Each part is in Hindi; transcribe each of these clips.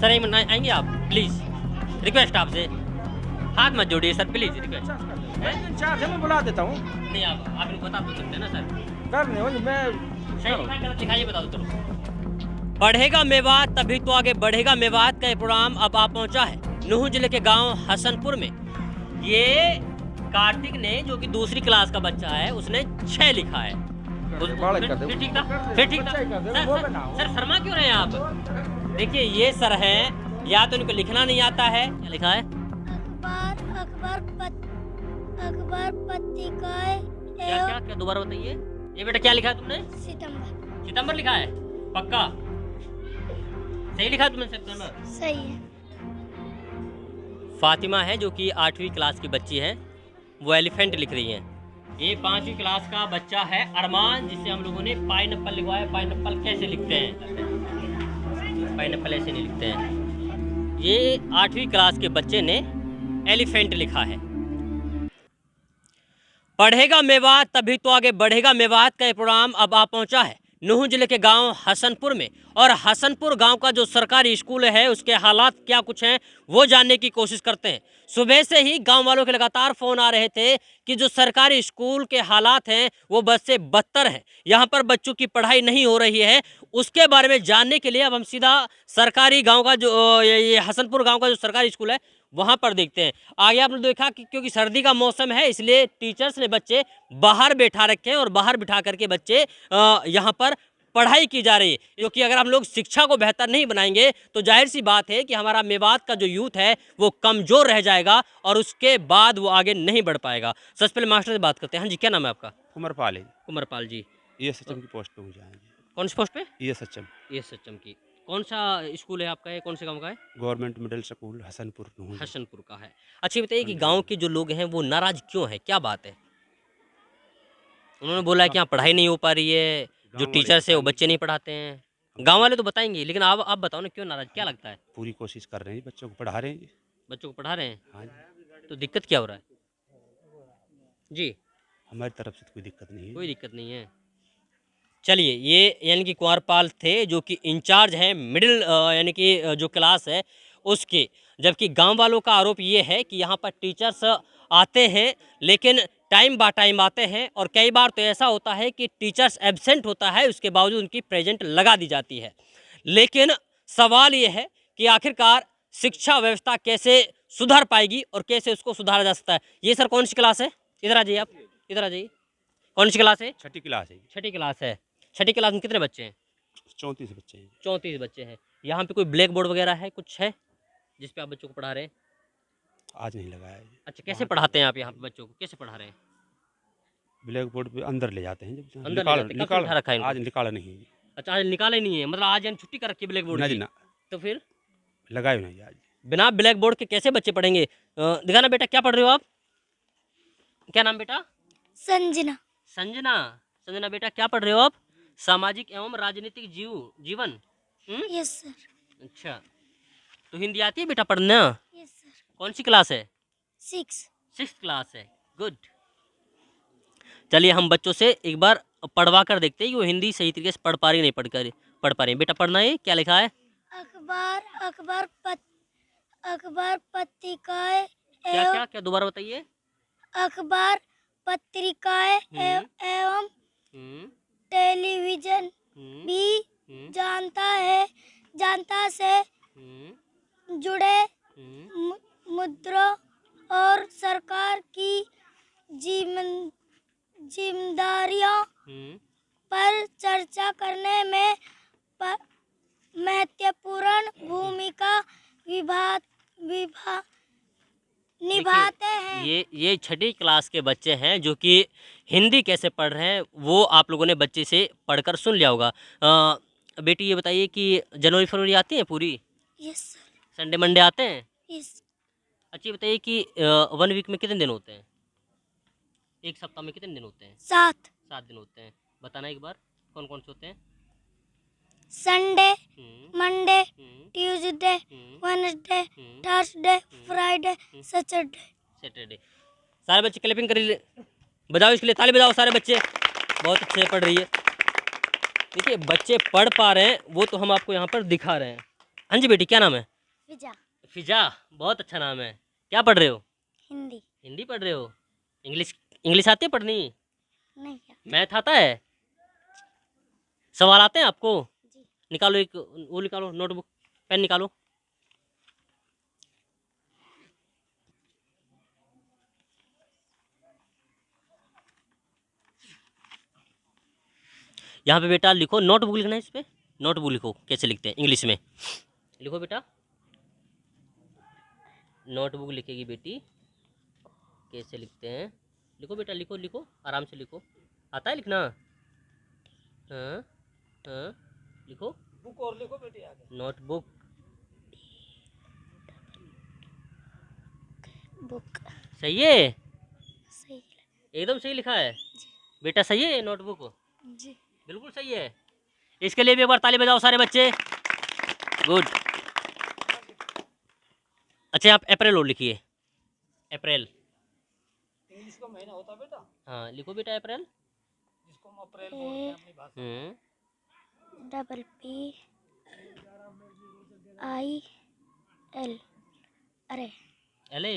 सर एक मिनट आएंगे आप प्लीज़, रिक्वेस्ट आपसे, हाथ मत जोड़िए सर प्लीज़, रिक्वेस्ट। इंचार्ज है, मैं बुला देता हूँ। नहीं आप इनको बता तो सकते हैं ना सर। कर नहीं हो मैं सही लिखा है गलत लिखा है ये बता दो चलो। बढ़ेगा मेवात तभी तो आगे बढ़ेगा मेवात का ये प्रोग्राम अब आ पहुंचा है नूह जिले के गांव हसनपुर में। ये कार्तिक ने जो कि दूसरी क्लास का बच्चा है उसने 6 लिखा है। फिर ठीक था, फिर ठीक था। सर शर्मा क्यों रहे हैं आप? देखिए ये सर है, या तो इनको लिखना नहीं आता है। क्या लिखा है? अखबार पत्रिकाएं क्या क्या क्या दोबारा बताइए। ये बेटा क्या लिखा है तुमने? सितंबर लिखा है? पक्का सही लिखा है तुमने? सितंबर सही है। फातिमा है जो कि 8वीं क्लास की बच्ची है, वो एलिफेंट लिख रही है। ये 5वीं क्लास का बच्चा है अरमान, जिसे हम लोगों ने पाइनएप्पल लिखवाया। पाइनएप्पल कैसे लिखते हैं? पाइनएप्पल ऐसे नहीं लिखते हैं। ये 8वीं क्लास के बच्चे ने एलिफेंट लिखा है। बढ़ेगा मेवात तभी तो आगे बढ़ेगा मेवात का ये प्रोग्राम अब आ पहुंचा है नूह जिले के गांव हसनपुर में। और हसनपुर गांव का जो सरकारी स्कूल है उसके हालात क्या कुछ हैं वो जानने की कोशिश करते हैं। सुबह से ही गांव वालों के लगातार फ़ोन आ रहे थे कि जो सरकारी स्कूल के हालात हैं वो बद से बदतर हैं, यहाँ पर बच्चों की पढ़ाई नहीं हो रही है। उसके बारे में जानने के लिए अब हम सीधा सरकारी गाँव का जो ये हसनपुर गाँव का जो सरकारी स्कूल है वहाँ पर देखते हैं। आगे आपने देखा कि क्योंकि सर्दी का मौसम है इसलिए टीचर्स ने बच्चे बाहर बैठा रखे हैं और बाहर बिठा करके बच्चे यहाँ पर पढ़ाई की जा रही है। क्योंकि अगर हम लोग शिक्षा को बेहतर नहीं बनाएंगे तो जाहिर सी बात है कि हमारा मेवात का जो यूथ है वो कमज़ोर रह जाएगा और उसके बाद वो आगे नहीं बढ़ पाएगा। सबसे पहले मास्टर से बात करते हैं। हाँ जी, क्या नाम है आपका? कुमरपाल है। कुमरपाल जी। ये सचम की पोस्ट पे मुझे। कौन सी पोस्ट पे? ये सचम की। कौन सा स्कूल है आपका? ये कौन से गाँव का है? Government middle school Hasanpur. Hasanpur का है। अच्छा बताइए कि गाँव के जो लोग हैं वो नाराज क्यों है, क्या बात है? उन्होंने बोला है कि यहाँ पढ़ाई नहीं हो पा रही है, जो टीचर्स है वो बच्चे नहीं पढ़ाते हैं। गांव वाले तो बताएंगे, लेकिन आप बताओ ना क्यों नाराज, क्या लगता है? पूरी कोशिश कर रहे हैं, बच्चों को पढ़ा रहे हैं। बच्चों को पढ़ा रहे हैं? हाँ तो दिक्कत क्या हो रहा है जी? हमारी तरफ से तो कोई दिक्कत नहीं है। कोई दिक्कत नहीं है। चलिए, ये यानी कि कुंवरपाल थे जो कि इंचार्ज हैं मिडिल यानी कि जो क्लास है उसके। जबकि गांव वालों का आरोप ये है कि यहाँ पर टीचर्स आते हैं लेकिन टाइम बा टाइम आते हैं और कई बार तो ऐसा होता है कि टीचर्स एब्सेंट होता है, उसके बावजूद उनकी प्रेजेंट लगा दी जाती है। लेकिन सवाल ये है कि आखिरकार शिक्षा व्यवस्था कैसे सुधर पाएगी और कैसे उसको सुधारा जा सकता है। ये सर कौन सी क्लास है? इधर आ जाइए आप, इधर आ जाइए। कौन सी क्लास है? 6ठी क्लास है। 6ठी क्लास है। 6ठी क्लास में कितने बच्चे हैं? 34 बच्चे हैं। 34 बच्चे हैं। यहाँ पे कोई ब्लैक बोर्ड वगैरह है, कुछ है जिस पे आप बच्चों को पढ़ा रहे हैं? आज नहीं लगाया है। अच्छा, कैसे पढ़ाते हैं आप यहाँ पे बच्चों को, कैसे पढ़ा रहे हैं? ब्लैक बोर्ड पे अंदर ले जाते हैं। जब अंदर ले जाते हैं। कब से उठा रखा है इनको? आज निकाला नहीं है। अच्छा, आज निकाला ही नहीं है, मतलब आज यानी छुट्टी कर रखी है ब्लैक बोर्ड की? ना तो फिर लगाए नहीं आज। बिना ब्लैक बोर्ड के कैसे बच्चे पढ़ेंगे? दिखाना बेटा, क्या पढ़ रहे हो आप? क्या नाम बेटा? संजना। संजना। संजना बेटा क्या पढ़ रहे हो आप? सामाजिक एवं राजनीतिक जीवन। Yes sir. अच्छा, तो हिंदी आती है बेटा पढ़ना? Yes sir. कौन सी क्लास है? 6th क्लास है। गुड। चलिए हम बच्चों से एक बार पढ़वा कर देखते हैं कि वो हिंदी सही तरीके से पढ़ पा रही नहीं पढ़ पा रही। बेटा पढ़ना है, क्या लिखा है? अखबार पत्रिकाएं क्या क्या क्या दोबारा बताइए। अखबार पत्रिकाएं एवं टेलीविजन भी जनता से जुड़े मुद्दों और सरकार की जिम्मेदारियों पर चर्चा करने में महत्वपूर्ण भूमिका निभाते हैं। ये 6ठी क्लास के बच्चे हैं जो कि हिंदी कैसे पढ़ रहे हैं वो आप लोगों ने बच्चे से पढ़कर सुन लिया होगा। बेटी ये बताइए कि जनवरी फरवरी आती है पूरी? Yes sir. संडे मंडे आते हैं? यस। अच्छा बताइए कि 1 वीक में कितने दिन होते हैं? एक सप्ताह में कितने दिन होते हैं? 7 दिन होते हैं। बताना एक बार कौन कौन से होते हैं? Sunday, Monday, Tuesday, Wednesday, Thursday, Friday, Saturday. सारे बच्चे क्लैपिंग करिए, बजाओ इसके लिए ताली बजाओ सारे बच्चे, बहुत अच्छे पढ़ रही है। देखिए बच्चे पढ़ पा रहे हैं वो तो हम आपको यहाँ पर दिखा रहे हैं। हाँ जी बेटी, क्या नाम है? विजा। फिजा, बहुत अच्छा नाम है। क्या पढ़ रहे हो? हिंदी। हिंदी पढ़ रहे हो? इंग्लिश इंग्लिश आती है पढ़नी? नहीं क्या? मैथ आता है? सवाल आते हैं आपको? जी। निकालो एक वो निकालो, नोटबुक पेन निकालो। यहाँ पे बेटा लिखो, नोटबुक लिखना है इस पे। नोटबुक लिखो, कैसे लिखते हैं इंग्लिश में। लिखो बेटा, नोटबुक लिखेगी बेटी, कैसे लिखते हैं। लिखो बेटा, लिखो लिखो, आराम से लिखो। आता है लिखना? हाँ हाँ, लिखो। बुक और लिखो बेटी आगे। नोटबुक। बुक। सही है? सही। एकदम सही लिखा है जी। बेटा, सही है नोटबुक? जी। बिल्कुल सही है। इसके लिए भी एक बार ताली बजाओ सारे बच्चे। गुड। अच्छा, आप अप्रैल और लिखिए। अप्रैल। इंग्लिश का महीना होता है बेटा, हाँ, लिखो बेटा अप्रैल। जिसको हम अप्रैल बोलते हैं अपनी भाषा में। Double P I L. अरे अले,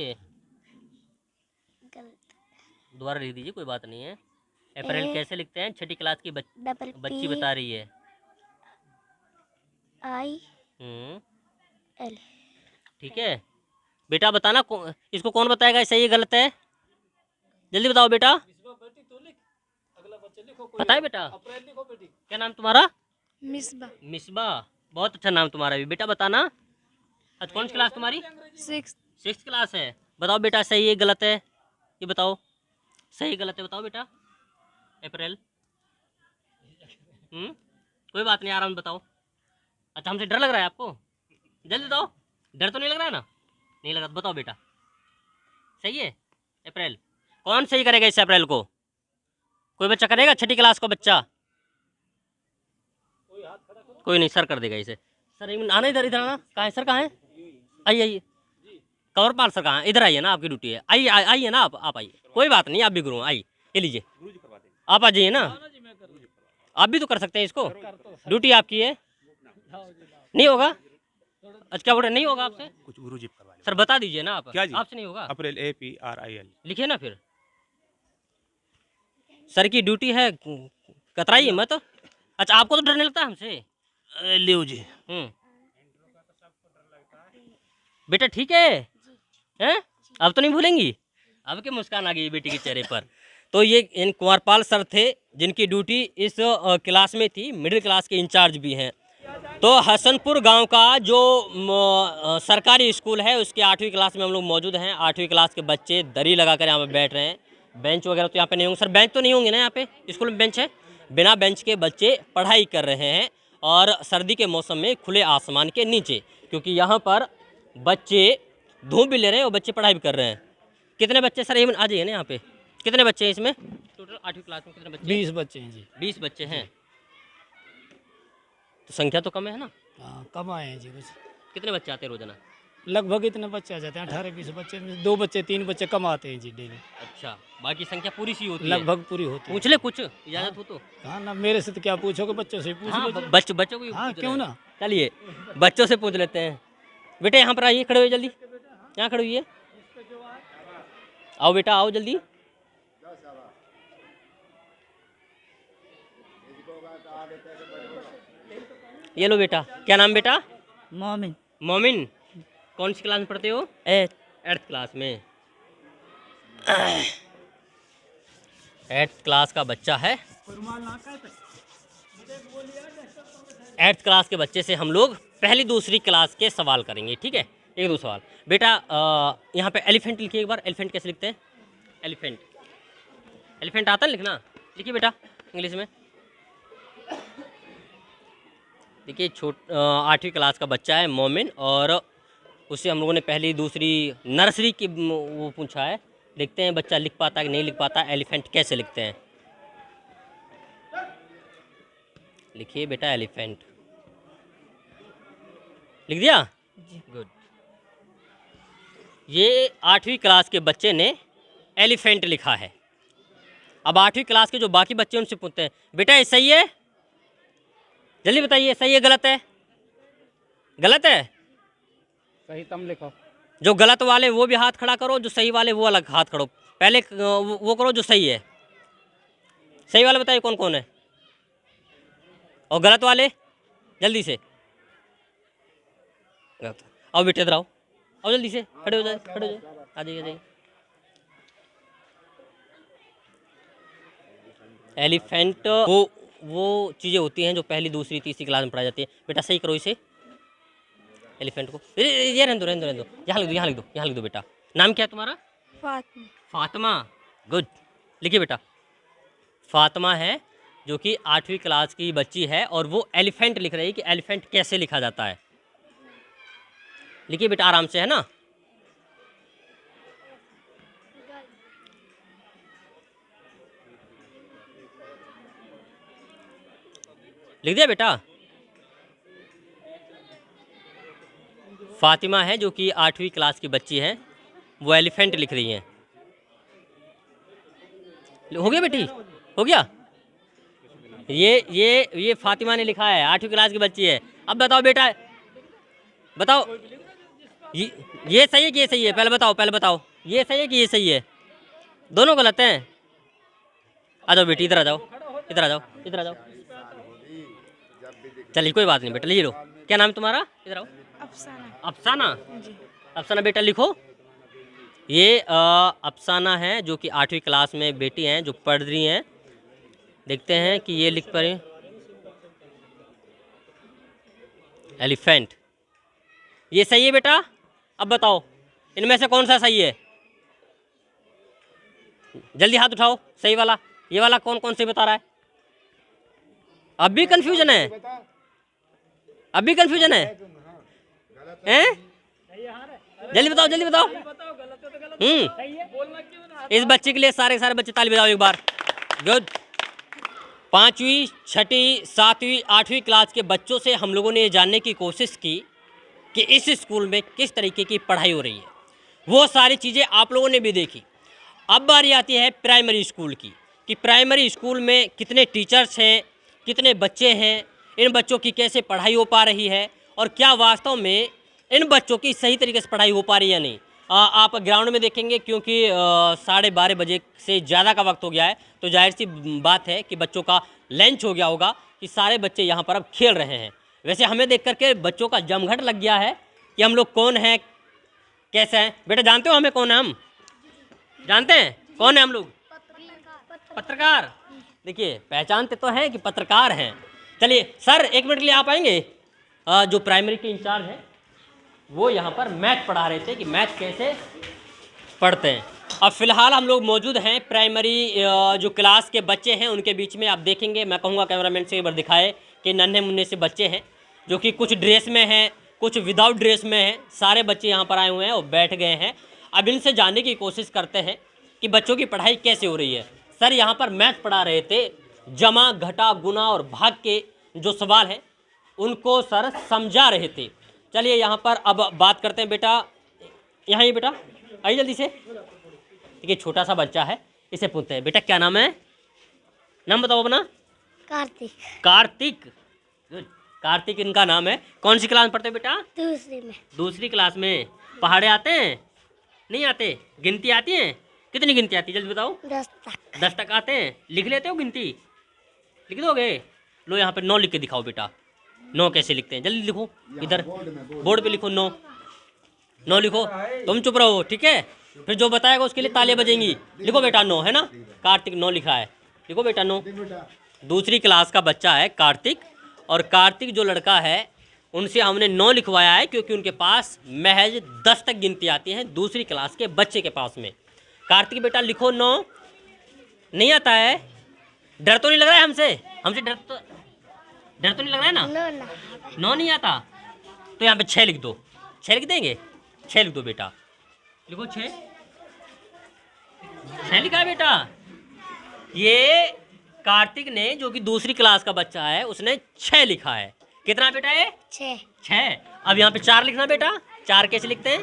गलत। दोबारा लिख दीजिए, कोई बात नहीं है। अप्रैल कैसे लिखते हैं? छठी क्लास की डबल बच्ची बता रही है। आई हम्म, एल। ठीक है बेटा, बताना इसको कौन बताएगा सही है गलत है? जल्दी बताओ बेटा। मिसबा बेटी तू लिख, अगला बच्चे लिखो। कोई पता है बेटा? अप्रैल लिखो बेटी। क्या नाम तुम्हारा? मिसबा। मिसबा, बहुत अच्छा नाम तुम्हारा भी। बेटा बताना, आज कौन सी क्लास तुम्हारी? 6। 6th क्लास है। बताओ बेटा, सही है गलत है ये बताओ। सही गलत है बताओ बेटा। अप्रैल। कोई बात नहीं, आराम से बताओ। अच्छा, हमसे डर लग रहा है आपको? जल्दी बताओ, डर तो नहीं लग रहा है ना? नहीं लगा तो बताओ बेटा, सही है अप्रैल? कौन सही करेगा इस अप्रैल को? कोई बच्चा करेगा? छठी क्लास का बच्चा? कोई नहीं, सर कर देगा इसे। सर आना, इधर इधर आना। कहाँ है सर, कहाँ है? आइए आइए। कंवरपाल सर कहाँ है? इधर आइए ना, आपकी ड्यूटी है। आइए आइए ना, आप आइए, कोई बात नहीं, आप भी गुरु हैं, आइए। ये लीजिए, आप आ जाइए ना। आप भी तो कर सकते हैं इसको, ड्यूटी आपकी है। नहीं होगा? अच्छा, क्या बोल रहे, नहीं होगा आपसे? कुछ गुरुजी करवा लें। सर बता दीजिए ना आप। क्या जी? आपसे नहीं होगा? अप्रैल APRIL। लिखिए ना फिर। सर की ड्यूटी है, कतराइए मत। अच्छा, आपको तो डर नहीं लगता हमसे? लियो जी। बेटा ठीक है? हैं? अब तो नहीं भूलेंगी? अब के मुस्कान आ गई बेटी के चेहरे पर। तो ये इन कुंवरपाल सर थे, जिनकी ड्यूटी इस क्लास में थी, मिडिल क्लास के इंचार्ज भी हैं। तो हसनपुर गांव का जो सरकारी स्कूल है, उसके 8वीं क्लास में हम लोग मौजूद हैं। 8वीं क्लास के बच्चे दरी लगाकर यहाँ पे बैठ रहे हैं। बेंच वगैरह तो यहाँ पे नहीं होंगे। सर बेंच तो नहीं होंगे ना यहाँ पे? स्कूल में बेंच है? बिना बेंच के बच्चे पढ़ाई कर रहे हैं, और सर्दी के मौसम में खुले आसमान के नीचे, क्योंकि यहाँ पर बच्चे धूप भी ले रहे हैं और बच्चे पढ़ाई भी कर रहे हैं। कितने बच्चे सर, आ जाइए ना यहाँ पे। कितने बच्चे हैं इसमें टोटल? 8वीं क्लास में कितने बच्चे? 20 बच्चे हैं जी। 20 बच्चे हैं, तो संख्या तो कम है ना? हाँ, कम आए हैं जी कुछ। कितने बच्चे आते हैं रोजाना? लगभग इतने बच्चे आ जाते हैं, 18-20 बच्चे में 2 बच्चे 3 बच्चे कम आते हैं जी डेली। अच्छा, बाकी संख्या पूरी सी होती है? लगभग पूरी होती है। पूछ ले कुछ, इजाजत हो तो। हाँ ना, मेरे से तो क्या पूछोगे, बच्चों से पूछ हाँ, लो जी। बच्चों को ही हाँ, पूछ क्यों रहे हैं। ना। चलिए बच्चों से पूछ लेते हैं। बेटे यहाँ पर आइए, खड़े हुए जल्दी, यहाँ खड़े हुई है। आओ बेटा, आओ जल्दी। ये लो बेटा, क्या नाम बेटा? मोमिन। मोमिन, कौन सी क्लास में पढ़ते हो? 8th क्लास में। 8th क्लास का बच्चा है। 8th क्लास के बच्चे से हम लोग पहली दूसरी क्लास के सवाल करेंगे, ठीक है? एक दो सवाल। बेटा यहाँ पे एलिफेंट लिखिए एक बार। एलिफेंट कैसे लिखते हैं? एलिफेंट, एलिफेंट आता है लिखना? लिखिए बेटा इंग्लिश में। देखिए 8वीं क्लास का बच्चा है मोमिन, और उससे हम लोगों ने पहली दूसरी नर्सरी की वो पूछा है। देखते हैं बच्चा लिख पाता है कि नहीं लिख पाता। एलिफेंट कैसे लिखते हैं? लिखिए बेटा एलिफेंट। लिख दिया? गुड। ये 8वीं क्लास के बच्चे ने एलिफेंट लिखा है। अब 8वीं क्लास के जो बाकी बच्चे उनसे पूछते हैं, बेटा ये सही है? जल्दी बताइए, सही है गलत है? गलत है? सही तुम लिखो। जो गलत वाले वो भी हाथ खड़ा करो, जो सही वाले वो अलग हाथ खड़ो। पहले वो करो जो सही है। सही वाले बताइए कौन कौन है, और गलत वाले जल्दी से। आओ बेटे इधर आओ, आओ जल्दी से, खड़े हो जाए, खड़े हो जाए, आ जाइए, आ जाइए। एलिफेंट वो चीज़ें होती हैं जो पहली दूसरी तीसरी क्लास में पढ़ाई जाती है। बेटा सही करो इसे, एलिफेंट को। ये रहने दो, रहने दो, रहने दो, यहाँ लिख दो, यहाँ लिख दो, यहाँ लिख दो। बेटा नाम क्या है तुम्हारा? फातिमा। फातिमा, गुड। लिखिए बेटा, फातिमा है जो कि 8वीं क्लास की बच्ची है और वो एलिफेंट लिख रही है कि एलिफेंट कैसे लिखा जाता है। लिखिए बेटा आराम से, है ना। लिख दिया बेटा? फातिमा है जो कि 8वीं क्लास की बच्ची है, वो एलिफेंट लिख रही हैं। हो गया बेटी, हो गया। ये फातिमा ने लिखा है, 8वीं क्लास की बच्ची है। अब बताओ बेटा, बताओ ये सही है कि ये सही है? पहले बताओ, पहले बताओ ये सही है कि ये सही है? दोनों गलत हैं। आ जाओ बेटी, इधर आ जाओ, इधर आ जाओ, इधर आ जाओ। चलिए कोई बात नहीं बेटा, लीजिए लो। क्या नाम है तुम्हारा? इधर आओ। अफसाना। अफसाना, अफसाना बेटा लिखो। ये अफसाना है जो कि 8वीं क्लास में बेटी हैं जो पढ़ रही हैं। देखते हैं कि ये लिख पा रही एलिफेंट। ये सही है बेटा? अब बताओ इनमें से कौन सा सही है? जल्दी हाथ उठाओ, सही वाला। ये वाला कौन कौन से बता रहा है? अब भी कंफ्यूजन है? अब भी कंफ्यूजन है? हैं? जल्दी बताओ, जल्दी बताओ। इस बच्चे के लिए सारे सारे बच्चे ताली बजाओ एक बार। गुड। 5वीं, 6वीं, 7वीं, 8वीं क्लास के बच्चों से हम लोगों ने ये जानने की कोशिश की कि इस स्कूल में किस तरीके की पढ़ाई हो रही है। वो सारी चीज़ें आप लोगों ने भी देखी। अब बारी आती है प्राइमरी स्कूल की, कि प्राइमरी स्कूल में कितने टीचर्स हैं, कितने बच्चे हैं, इन बच्चों की कैसे पढ़ाई हो पा रही है और क्या वास्तव में इन बच्चों की सही तरीके से पढ़ाई हो पा रही है या नहीं। आप ग्राउंड में देखेंगे क्योंकि 12:30 बजे से ज़्यादा का वक्त हो गया है, तो जाहिर सी बात है कि बच्चों का लंच हो गया होगा कि सारे बच्चे यहाँ पर अब खेल रहे हैं। वैसे हमें देख करके बच्चों का जमघट लग गया है कि हम लोग कौन हैं, कैसे हैं। बेटा जानते हो हमें कौन है? हम जानते हैं कौन है हम लोग? पत्रकार। देखिए पहचानते तो हैं कि पत्रकार हैं। चलिए सर 1 मिनट के लिए आप आएंगे। जो प्राइमरी के इंचार्ज हैं वो यहाँ पर मैथ पढ़ा रहे थे कि मैथ कैसे पढ़ते हैं। अब फ़िलहाल हम लोग मौजूद हैं प्राइमरी जो क्लास के बच्चे हैं उनके बीच में। आप देखेंगे, मैं कहूँगा कैमरामैन से एक बार दिखाए कि नन्हे मुन्ने से बच्चे हैं जो कि कुछ ड्रेस में हैं, कुछ विदाउट ड्रेस में हैं। सारे बच्चे यहाँ पर आए हुए हैं और बैठ गए हैं। अब इनसे जानने की कोशिश करते हैं कि बच्चों की पढ़ाई कैसे हो रही है। सर यहाँ पर मैथ पढ़ा रहे थे, जमा, घटा, गुना और भाग के जो सवाल हैं उनको सर समझा रहे थे। चलिए यहाँ पर अब बात करते हैं। बेटा यहाँ ही, बेटा आइए जल्दी से। देखिए छोटा सा बच्चा है, इसे पूछते हैं बेटा क्या नाम है? नाम बताओ अपना। कार्तिक। कार्तिक, गुड। कार्तिक इनका नाम है। कौन सी क्लास में पढ़ते हो बेटा? दूसरी में। दूसरी क्लास में। पहाड़े आते हैं? नहीं आते? गिनती आती है? कितनी गिनती आती है जल्दी बताओ? 10 तक। 10 तक आते हैं? लिख लेते हो गिनती? लिख दोगे? लो यहाँ पे 9 लिख के दिखाओ बेटा। 9 कैसे लिखते हैं? जल्दी लिखो, इधर बोर्ड पे लिखो 9। 9 लिखो। तुम चुप रहो, ठीक है? फिर जो बताएगा उसके लिए तालियां बजेंगी। लिखो बेटा 9, है ना? कार्तिक 9 लिखा है, लिखो बेटा 9। दूसरी क्लास का बच्चा है कार्तिक, और कार्तिक जो लड़का है उनसे हमने 9 लिखवाया है क्योंकि उनके पास महज 10 तक गिनती आती है दूसरी क्लास के बच्चे के पास में। कार्तिक बेटा लिखो 9। नहीं आता है? डर तो नहीं लग रहा है हमसे? हमसे डर तो नहीं लग रहा है ना? 9 नहीं आता तो यहाँ पे 6 लिख दो। 6 लिख देंगे? 6 लिख दो बेटा। लिखो 6। 6 लिखा है बेटा। ये कार्तिक ने, जो कि दूसरी क्लास का बच्चा है, उसने 6 लिखा है। कितना बेटा है? 6। अब यहाँ पे 4 लिखना बेटा। 4 कैसे लिखते हैं?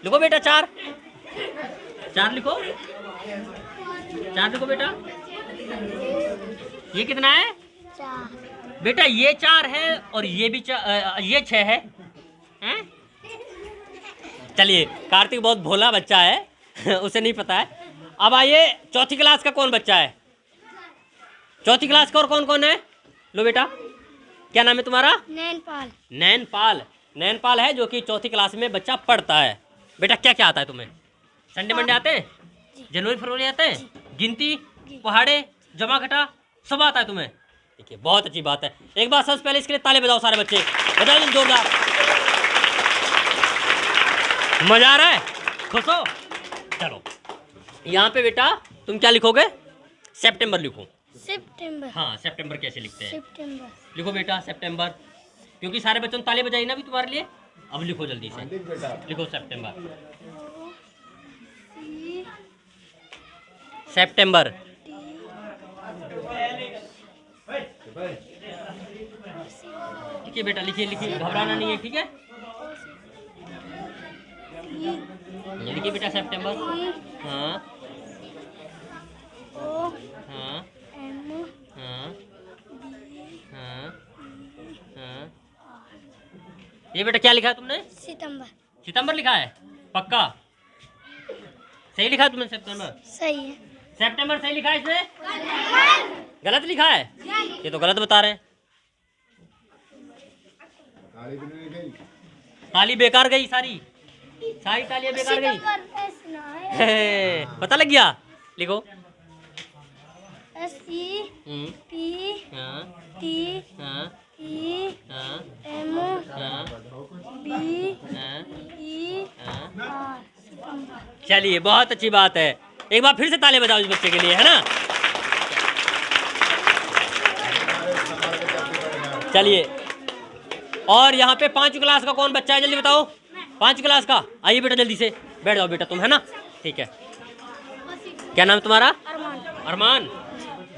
लिखो बेटा 4। 4 लिखो। 4 लिखो बेटा। ये कितना है? 4। बेटा ये 4 है और ये भी ये 6 है। हैं? चलिए, कार्तिक बहुत भोला बच्चा है उसे नहीं पता है। अब आइए, चौथी क्लास का कौन बच्चा है? चौथी क्लास का और कौन कौन है? लो बेटा, क्या नाम है तुम्हारा? नैनपाल। नैनपाल। नैनपाल है जो कि चौथी क्लास में बच्चा पढ़ता है। बेटा क्या क्या आता है तुम्हें? संडे मंडे आते हैं? जनवरी फरवरी आते हैं? गिनती, पहाड़े, जमा घटा सब आता है तुम्हें? देखिए, बहुत अच्छी बात है। एक बार सबसे पहले इसके लिए ताली बजाओ सारे बच्चे, बजाओ जोरदार। मजा आ रहा है? खुश हो? चलो, यहाँ पे बेटा तुम क्या लिखोगे? सितंबर लिखो। सितंबर। हाँ, सितंबर कैसे लिखते हैं? सितंबर। लिखो बेटा सितंबर, क्योंकि सारे बच्चों ने ताली बजाई ना भी तुम्हारे लिए। अब लिखो जल्दी से, लिखो सितंबर। सितंबर। लिखिए बेटा, लिखिए लिखिए, घबराना नहीं है, ठीक है? लिखिए बेटा सितंबर। हाँ हाँ हाँ हाँ हाँ। ये बेटा क्या लिखा है तुमने? सितंबर। सितंबर लिखा है? पक्का सही लिखा है तुमने? सितंबर सही है। सितंबर सही लिखा है इसमें? गलत लिखा है? ये तो गलत बता रहे हैं। ताली बेकार गई, सारी सारी तालियां बेकार गई। पता लग गया? लिखो। SE हम्म, P हाँ T हाँ E हाँ M हाँ B हाँ E हाँ। R। सितंबर। चलिए, बहुत अच्छी बात है। एक बार फिर से ताली बजाओ इस बच्चे के लिए, है ना? चलिए, और यहाँ पे 5वीं क्लास का कौन बच्चा है? जल्दी बताओ। 5वीं क्लास का, आइए बेटा जल्दी से बैठ जाओ बेटा, तुम है ना? ठीक है, क्या नाम है तुम्हारा? अरमान। अरमान।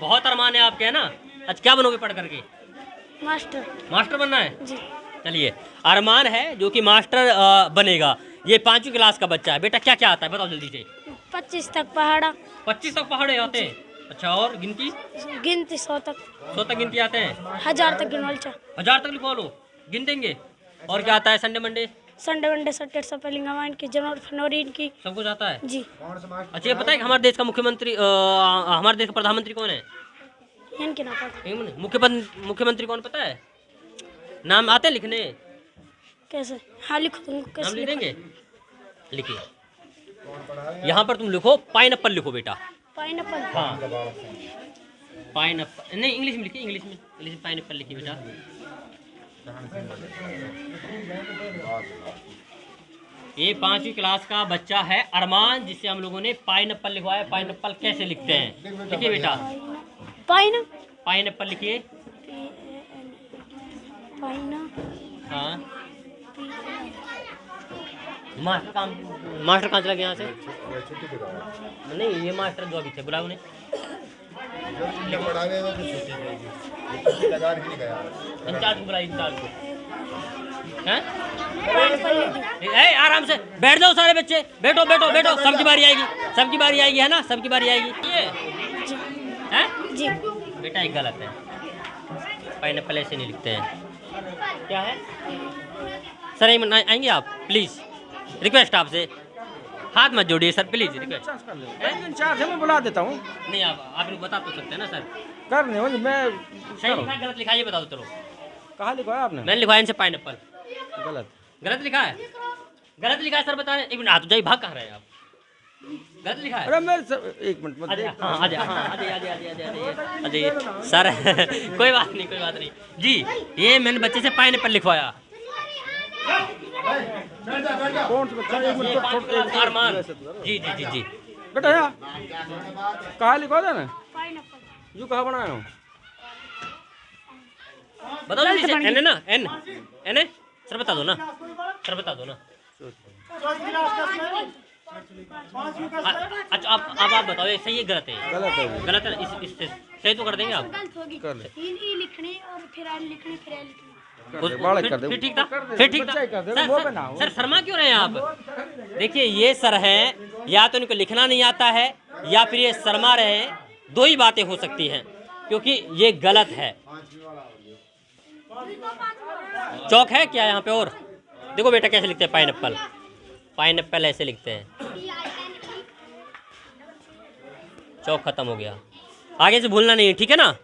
बहुत अरमान है आपके, है ना? आज क्या बनोगे पढ़ करके? मास्टर। मास्टर बनना है? जी। चलिए, अरमान है जो कि मास्टर बनेगा। ये 5वीं क्लास का बच्चा है। बेटा क्या क्या आता है बताओ जल्दी से। 25 तक पहाड़ा। 25 तक पहाड़े आते हैं? अच्छा, और गिनती? गिनती 100 तक। 100 तक गिनती आते हैं? 1000 तक गिनवाल चा। 1000 तक लिखवा लो, गिन देंगे। और क्या आता है? Sunday Monday? Sunday one day Saturday spelling हमारे की जनवरी फरवरी इनकी। सब कुछ आता है? जी। अच्छा, ये पता है कि हमारे देश का मुख्यमंत्री हमारे देश का प्रधानमंत्री कौन है? इनके ना पता। मुख्यमंत्री कौन पता है? नाम आते हैं लिखने? कैसे? हाँ लिखो, तुमको नाम कैसे लिख लिखो? देंगे? लिखिए, यहाँ पर तुम लिखो पाइनएप्पल लिखो बेटा। पाइनएप्पल। हाँ, पाइनएप्पल नहीं, इंग्लिश में लिखिए, इंग्लिश में पाइनएप्पल लिखिए बेटा। ये 5वीं क्लास का बच्चा है अरमान, जिसे हम लोगों ने पाइनएप्पल लिखवाया। पाइनएप्पल कैसे लिखते हैं? लिखिए बेटा, पाइनएप्पल लिखिए। हाँ, मास्टर कहाँ चला गया यहाँ से? नहीं, ये मास्टर जो अभी थे, बुलाओ उन्हें। इंचार्ज को बुलाइए, इंचार्ज को। हैं? आराम से बैठ जाओ सारे बच्चे, बैठो बैठो बैठो, सबकी बारी आएगी, सबकी बारी आएगी, है ना? सबकी बारी आएगी। ये हैं? जी। बेटा एक गलत है, पाइनएप्पल ऐसे नहीं लिखते हैं। क्या है सर? आएंगे आप प्लीज, रिक्वेस्ट आपसे, हाथ मत जोड़िए सर प्लीज, रिक्वेस्ट। इंचार्ज है, मैं बुला देता हूँ। नहीं, आप लोग बता तो सकते हैं ना सर? कर नहीं हो, मैं सही लिखा गलत लिखा ये बताओ। चलो, कहाँ लिखवाया आपने? मैंने लिखवाया इनसे पाइनएप्पल। गलत गलत लिखा है? गलत लिखा है सर, बताएं। एक मिनट, हाथ जाइए, भाग कहाँ रहे हैं आप? गलत लिखा है? अरे मैं एक मिनट आ जाइए, हाँ आ जाइए, हाँ आ जाइए, आ जाइए, आ जाइए, आ जाइए सर। कोई बात नहीं, कोई बात नहीं जी। ये मैंने बच्चे से पाइनएप्पल लिखवाया। कौन सा बच्चा? एक मिनट, अरमान जी जी जी जी। बेटा यहाँ कहाँ लिखवा देना? यू कहाँ बनाए हो? बताओ जल्दी से। एन है ना? एन एन है सर, बता दो ना सर, बता दो ना। अच्छा, आप बताओ ये सही है गलत है? गलत है। गलत है, इससे सही तो कर देंगे आप? कर ले, लिखने और फिर लिखने फिर लिखने। फिर ठीक था, फिर ठीक था। सर शर्मा क्यों रहे हैं आप? देखिए, ये सर है, या तो इनको लिखना नहीं आता है या फिर ये शर्मा रहे हैं। दो ही बातें हो सकती हैं, क्योंकि ये गलत है। चौक है क्या यहाँ पे? और देखो बेटा कैसे लिखते हैं पाइनएप्पल, पाइनएप्पल ऐसे लिखते हैं। चौक खत्म हो गया, आगे से भूलना नहीं है, ठीक है ना।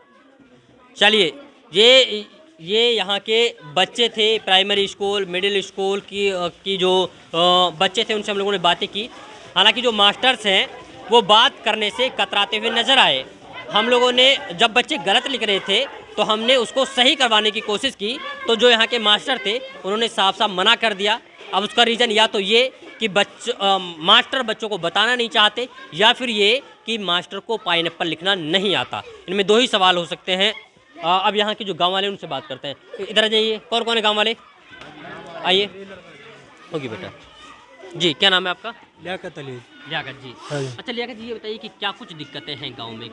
चलिए, ये यहाँ के बच्चे थे, प्राइमरी स्कूल मिडिल स्कूल की जो बच्चे थे, उनसे हम लोगों ने बातें की। हालांकि जो मास्टर्स हैं वो बात करने से कतराते हुए नज़र आए। हम लोगों ने जब बच्चे गलत लिख रहे थे तो हमने उसको सही करवाने की कोशिश की, तो जो यहाँ के मास्टर थे उन्होंने साफ साफ मना कर दिया। अब उसका रीज़न या तो ये कि मास्टर बच्चों को बताना नहीं चाहते, या फिर ये कि मास्टर को पाइनएप्पल लिखना नहीं आता। इनमें दो ही सवाल हो सकते हैं। अब यहाँ के जो गांव वाले उनसे बात करते हैं। इधर आ जाइए, कौन कौन है गांव वाले, आइए। होगी बेटा जी, क्या नाम है आपका? लियाकत अली। लियाकत जी, हाँ जी। अच्छा लियाकत जी, ये बताइए कि क्या कुछ दिक्कतें हैं गांव में?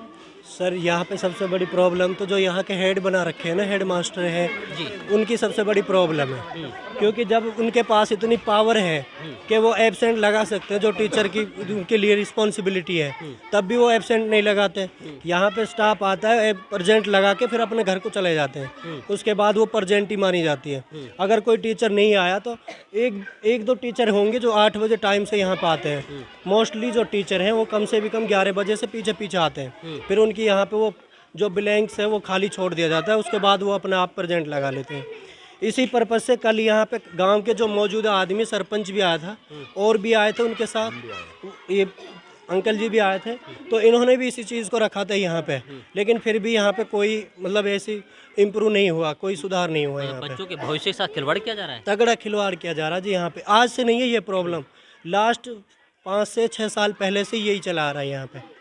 सर यहाँ पे सबसे बड़ी प्रॉब्लम तो जो यहाँ के हेड बना रखे हैं ना, हेड मास्टर हैं जी, उनकी सबसे बड़ी प्रॉब्लम है। क्योंकि जब उनके पास इतनी पावर है कि वो एब्सेंट लगा सकते हैं, जो टीचर की उनके लिए रिस्पॉन्सिबिलिटी है, तब भी वो एब्सेंट नहीं लगाते। यहाँ पे स्टाफ आता है, प्रेजेंट लगा के फिर अपने घर को चले जाते हैं, उसके बाद वो प्रेजेंट ही मानी जाती है। अगर कोई टीचर नहीं आया तो एक दो टीचर होंगे जो 8 बजे टाइम से यहाँ पे आते हैं। मोस्टली जो टीचर हैं वो कम से भी कम 11 बजे से पीछे आते हैं। फिर उनकी यहाँ पे वो जो ब्लैंक्स है वो खाली छोड़ दिया जाता है, उसके बाद वो अपने आप प्रेजेंट लगा लेते हैं। इसी पर्पज़ से कल यहाँ पे गांव के जो मौजूदा आदमी, सरपंच भी आया था और भी आए थे उनके साथ, ये अंकल जी भी आए थे, तो इन्होंने भी इसी चीज़ को रखा था यहाँ पे। लेकिन फिर भी यहाँ पे कोई मतलब ऐसी इम्प्रूव नहीं हुआ, कोई सुधार नहीं हुआ यहाँ पे। बच्चों के भविष्य के साथ खिलवाड़ किया जा रहा है, तगड़ा खिलवाड़ किया जा रहा है जी। यहाँ पे आज से नहीं है ये प्रॉब्लम, लास्ट 5 से 6 साल पहले से यही चला आ रहा है। यहाँ पे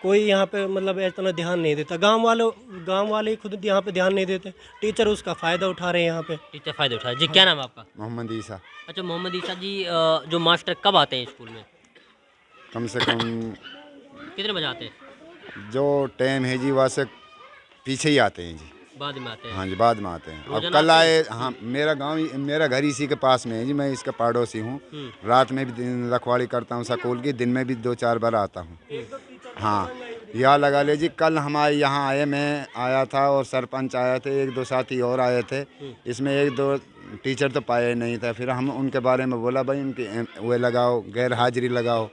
कोई यहाँ पे मतलब इतना ध्यान नहीं देता। गांव वाले खुद यहाँ पे ध्यान नहीं देते, टीचर उसका फ़ायदा उठा रहे हैं यहाँ पे। टीचर फायदा उठा जी। क्या नाम है आपका? मोहम्मद ईसा। अच्छा मोहम्मद ईसा जी, जो मास्टर कब आते हैं स्कूल में? कम से कम कितने बजे आते हैं? जो टाइम है जी वहाँ से पीछे ही आते हैं जी, बाद में आते हैं। हाँ जी, बाद में आते हैं। अब रोजाना कल आते आए, हाँ मेरा घर इसी के पास में है जी, मैं इसका पड़ोसी हूँ। रात में भी रखवाली करता हूँ स्कूल की, दिन में भी 2-4 बार आता हूँ। हाँ, यह लगा ले जी, कल हमारे यहाँ आए, मैं आया था और सरपंच आया थे, 1-2 साथी और आए थे। इसमें 1-2 टीचर तो पाए नहीं था। फिर हम उनके बारे में बोला भाई उनकी वो लगाओ, गैर हाजिरी लगाओ,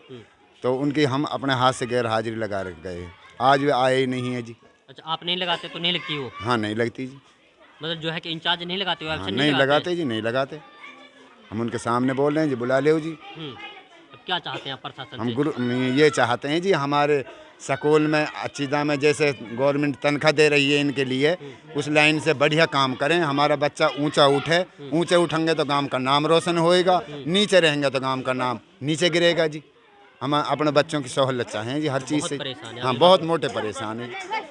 तो उनकी हम अपने हाथ से गैर हाजिरी लगा रख गए। आज वे आए ही नहीं है जी। अच्छा, आप नहीं लगाते तो नहीं लगती वो? हाँ, नहीं लगती जी। मतलब जो है कि इंचार्ज नहीं लगाते हो? हाँ, नहीं लगाते जी, नहीं लगाते। हम उनके सामने बोल रहे हैं जी, बुला ले जी। अब क्या चाहते हैं प्रशासन हम से? ये चाहते हैं जी, हमारे स्कूल में अच्छी दाम में जैसे गवर्नमेंट तनख्वाह दे रही है इनके लिए, उस लाइन से बढ़िया काम करें, हमारा बच्चा ऊंचा उठे। ऊंचे उठेंगे तो गांव का नाम रोशन होएगा, नीचे रहेंगे तो गांव का नाम नीचे गिरेगा जी। हम अपने बच्चों की सहूलत चाहें जी हर चीज़ से। हाँ, बहुत मोटे परेशान है।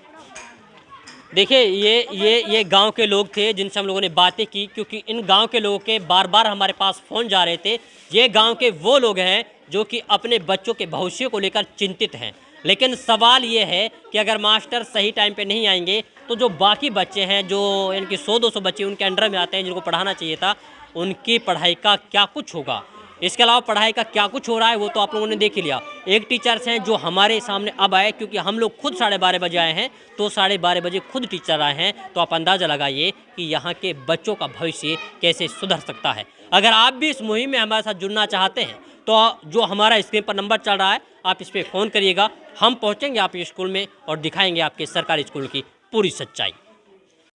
देखिए, ये गांव के लोग थे जिनसे हम लोगों ने बातें की, क्योंकि इन गांव के लोगों के बार बार हमारे पास फ़ोन जा रहे थे। ये गांव के वो लोग हैं जो कि अपने बच्चों के भविष्य को लेकर चिंतित हैं। लेकिन सवाल ये है कि अगर मास्टर सही टाइम पे नहीं आएंगे तो जो बाकी बच्चे हैं, जो इनके 100-200 बच्चे उनके अंडर में आते हैं, जिनको पढ़ाना चाहिए था, उनकी पढ़ाई का क्या कुछ होगा। इसके अलावा पढ़ाई का क्या कुछ हो रहा है वो तो आप लोगों ने देख ही लिया। एक टीचर्स हैं जो हमारे सामने अब आए, क्योंकि हम लोग खुद 12:30 बजे आए हैं, तो 12:30 बजे खुद टीचर आए हैं। तो आप अंदाज़ा लगाइए कि यहाँ के बच्चों का भविष्य कैसे सुधर सकता है। अगर आप भी इस मुहिम में हमारे साथ जुड़ना चाहते हैं तो जो हमारा स्क्रीन पर नंबर चल रहा है, आप इस पर फ़ोन करिएगा। हम पहुँचेंगे आपके स्कूल में और दिखाएंगे आपके सरकारी स्कूल की पूरी सच्चाई।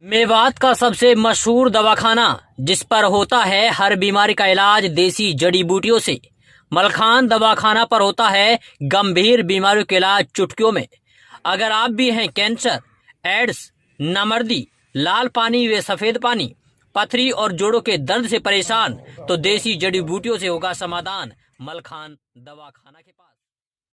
मेवात का सबसे मशहूर दवाखाना, जिस पर होता है हर बीमारी का इलाज देसी जड़ी बूटियों से। मलखान दवाखाना पर होता है गंभीर बीमारियों के इलाज चुटकियों में। अगर आप भी हैं कैंसर, एड्स, नामर्दी, लाल पानी व सफेद पानी, पथरी और जोड़ों के दर्द से परेशान, तो देसी जड़ी बूटियों से होगा समाधान मलखान दवाखाना के पास।